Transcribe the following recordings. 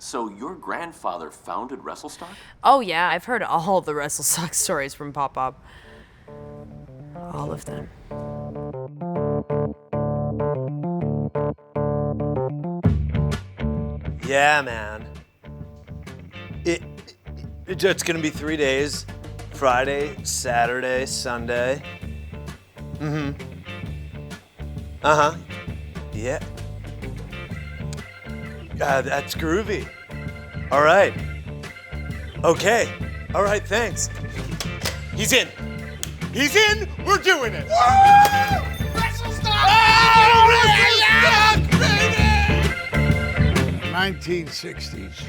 So your grandfather founded Wrestlestock? Oh yeah, I've heard all the Wrestlestock stories from Pop-Pop. All of them. Yeah, man. It's gonna be 3 days. Friday, Saturday, Sunday. Uh-huh. Yeah. That's groovy. All right. Okay. All right, thanks. He's in. He's in. We're doing it. Woo! Wrestlestock! Oh, Wrestlestock, baby! 1960s,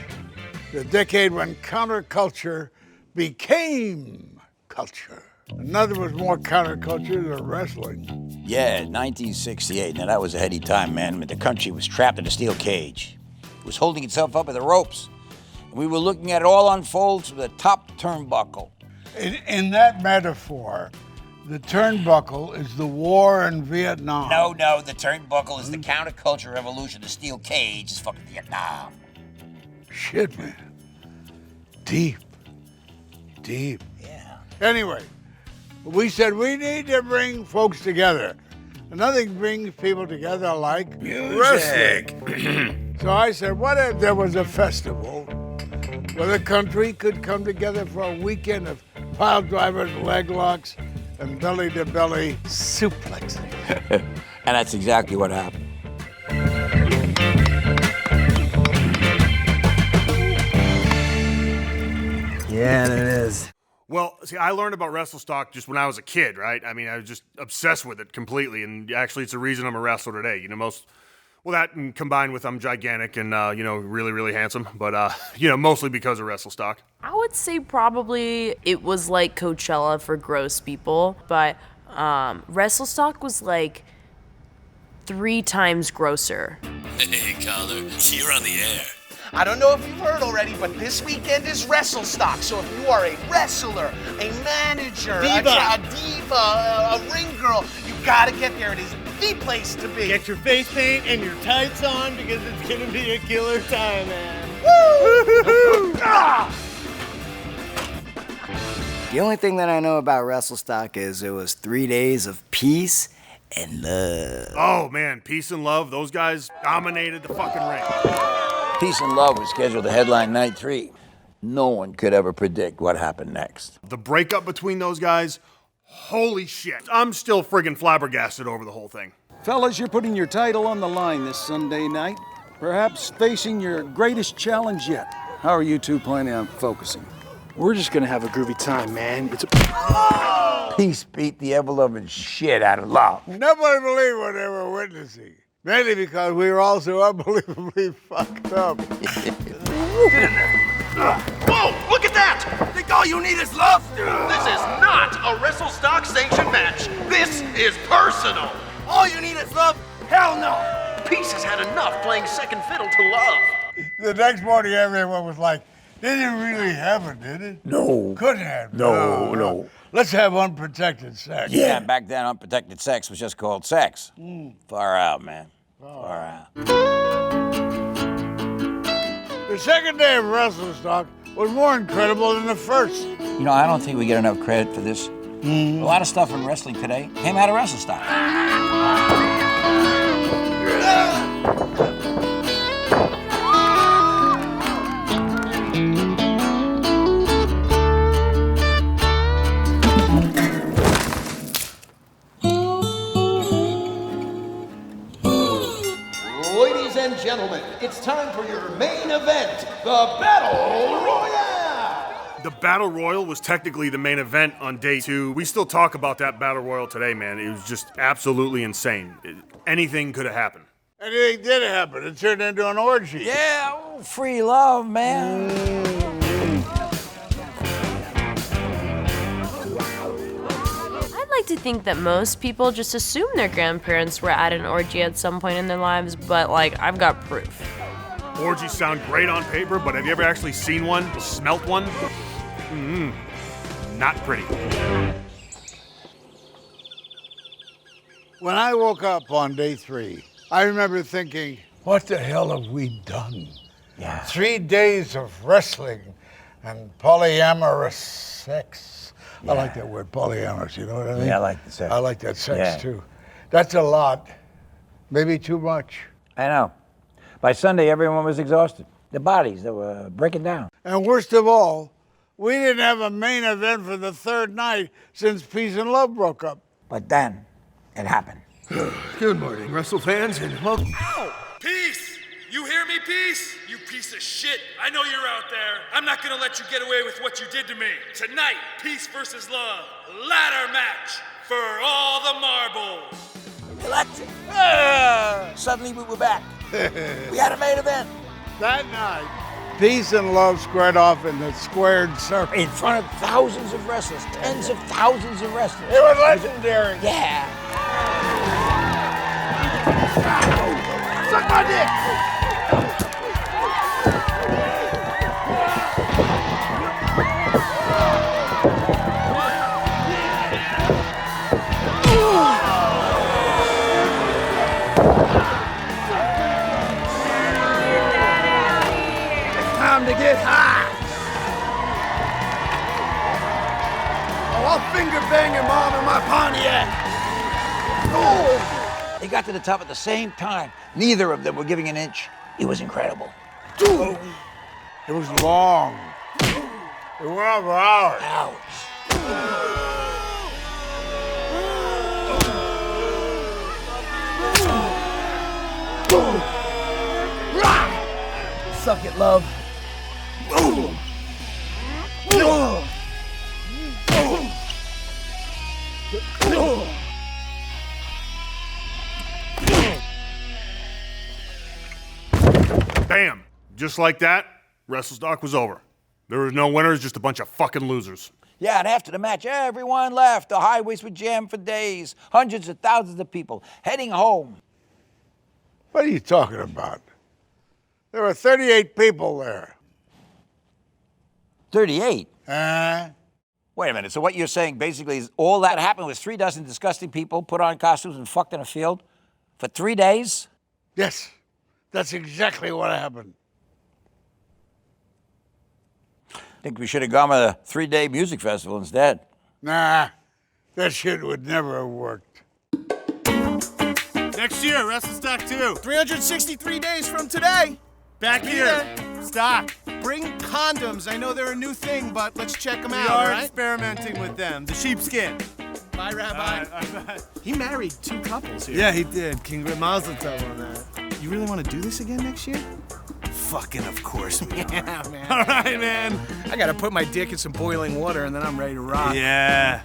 the decade when counterculture became culture. And nothing was more counterculture than wrestling. Yeah, 1968. Now, that was a heady time, man, when the country was trapped in a steel cage. It was holding itself up by the ropes. And we were looking at it all unfold through the top turnbuckle. In that metaphor, the turnbuckle is the war in Vietnam. No, the turnbuckle is the counterculture revolution. The steel cage is fucking Vietnam. Shit, man. Deep. Yeah. Anyway, we said we need to bring folks together. And nothing brings people together like wrestling. So I said, what if there was a festival where the country could come together for a weekend of pile drivers, leg locks, and belly-to-belly suplexing? And that's exactly what happened. Yeah, there it is. Well, see, I learned about Wrestlestock just when I was a kid, right? I mean, I was just obsessed with it completely, and actually it's the reason I'm a wrestler today. You know, that and combined with I'm gigantic and, really, really handsome, but, mostly because of Wrestlestock. I would say probably it was like Coachella for gross people, but Wrestlestock was like 3 times grosser. Hey, Connor, you're on the air. I don't know if you've heard already, but this weekend is Wrestlestock. So if you are a wrestler, a manager, a diva, a ring girl, you gotta get there. It is the place to be. Get your face paint and your tights on because it's gonna be a killer time, man. Woo! The only thing that I know about Wrestlestock is it was 3 days of peace and love. Oh, man, peace and love. Those guys dominated the fucking ring. Peace and Love was scheduled to headline night 3. No one could ever predict what happened next. The breakup between those guys, holy shit. I'm still friggin' flabbergasted over the whole thing. Fellas, you're putting your title on the line this Sunday night. Perhaps facing your greatest challenge yet. How are you two planning on focusing? We're just gonna have a groovy time, man. Peace beat the ever-loving shit out of love. Nobody believed what they were witnessing. Mainly because we were all so unbelievably fucked up. Whoa, look at that! Think all you need is love? This is not a Wrestlestock sanctioned match. This is personal. All you need is love? Hell no. Peace has had enough playing second fiddle to love. The next morning, everyone was like, didn't really happen, did it? No. Couldn't have. No. Let's have unprotected sex. Yeah, back then unprotected sex was just called sex. Far out, man. Far out. The second day of Wrestlestock was more incredible than the first. You know, I don't think we get enough credit for this. A lot of stuff in wrestling today came out of Wrestlestock. Ladies and gentlemen, it's time for your main event, the Battle Royale! The Battle Royal was technically the main event on day 2. We still talk about that Battle Royal today, man. It was just absolutely insane. Anything could have happened. Anything did happen. It turned into an orgy. Yeah, free love, man. I'd like to think that most people just assume their grandparents were at an orgy at some point in their lives, but I've got proof. Orgies sound great on paper, but have you ever actually seen one, smelt one? Not pretty. When I woke up on day 3, I remember thinking, what the hell have we done? Yeah. 3 days of wrestling and polyamorous sex. Yeah. I like that word, polyamorous, you know what I mean? Yeah, I like the sex. I like that sex Yeah. too. That's a lot. Maybe too much. I know. By Sunday, everyone was exhausted. The bodies, they were breaking down. And worst of all, we didn't have a main event for the third night since Peace and Love broke up. But then, it happened. Good morning, Wrestle fans, and welcome. Peace! You hear me, Peace? You piece of shit. I know you're out there. I'm not gonna let you get away with what you did to me. Tonight, Peace versus Love. Ladder match for all the marbles. Electric. Suddenly we were back. We had a main event. That night, Peace and Love squared off in the squared circle. In front of thousands of wrestlers, tens of thousands of wrestlers. It was legendary. Yeah. Suck my dick! Time to get high. Oh, I'll finger bang your mom in my Pontiac. Oh. They got to the top at the same time. Neither of them were giving an inch. It was incredible. It was long. It went on for hours. Suck it, love. Bam! Just like that, Wrestlestock was over. There was no winners, just a bunch of fucking losers. Yeah, and after the match, everyone left. The highways were jammed for days. Hundreds of thousands of people heading home. What are you talking about? There were 38 people there. 38? Uh, Wait a minute, so what you're saying basically is all that happened was 3 dozen disgusting people put on costumes and fucked in a field for 3 days? yes, that's exactly what happened. Think we should have gone with a 3-day music festival instead. Nah, that shit would never have worked. Next year, Wrestlestock 2. 363 days from today. Back Be here. there. Stock. Bring condoms. I know they're a new thing, but let's check them We out, are right? experimenting with them. The sheepskin. Bye, Rabbi. He married 2 couples here. Yeah, he did. Mazel tov on that. You really want to do this again next year? Fucking of course, man. Yeah, man. All right, man. I gotta put my dick in some boiling water and then I'm ready to rock. Yeah.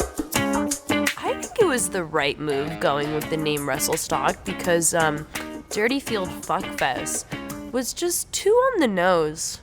I think it was the right move going with the name Wrestlestock because Dirty Field Fuckfest was just too on the nose.